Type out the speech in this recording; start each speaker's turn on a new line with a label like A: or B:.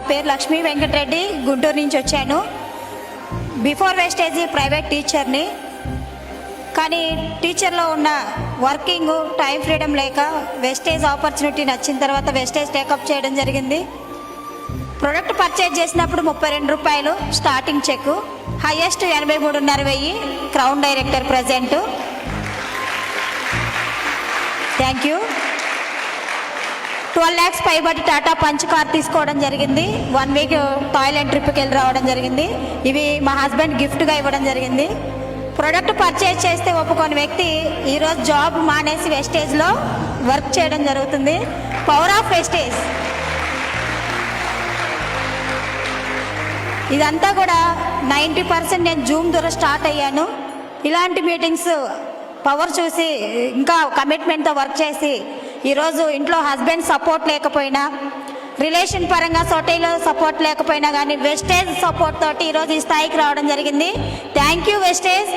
A: పేరు లక్ష్మీ వెంకటరెడ్డి, గుంటూరు నుంచి వచ్చాను. బిఫోర్ వెస్టేజ్ ప్రైవేట్ టీచర్ని. కానీ టీచర్లో ఉన్న వర్కింగ్ టైం ఫ్రీడమ్ లేక వెస్టేజ్ ఆపర్చునిటీ నచ్చిన తర్వాత వెస్టేజ్ టేకప్ చేయడం జరిగింది. ప్రొడక్ట్ పర్చేజ్ చేసినప్పుడు 32 రూపాయలు starting check, highest 83,500 crown director present. Thank you. 12 lakhs పైబడి టాటా పంచ్ కార్ తీసుకోవడం జరిగింది. 1 week థాయిలాండ్ ట్రిప్కి వెళ్ళి రావడం జరిగింది. ఇవి మా హస్బెండ్ గిఫ్ట్గా ఇవ్వడం జరిగింది. ప్రోడక్ట్ పర్చేజ్ చేస్తే ఒప్పుకోని వ్యక్తి ఈరోజు జాబ్ మానేసి వెస్టేజ్లో వర్క్ చేయడం జరుగుతుంది. Power of wastage. ఇదంతా కూడా 90% నేను జూమ్ ద్వారా స్టార్ట్ అయ్యాను. ఇలాంటి మీటింగ్స్ పవర్ చూసి ఇంకా కమిట్మెంట్తో వర్క్ చేసి ఈరోజు ఇంట్లో హస్బెండ్ సపోర్ట్ లేకపోయినా, రిలేషన్ పరంగా సొసైటీలో సపోర్ట్ లేకపోయినా కానీ వెస్టేజ్ సపోర్ట్ తోటి ఈరోజు ఈ స్థాయికి రావడం జరిగింది. Thank you wastage.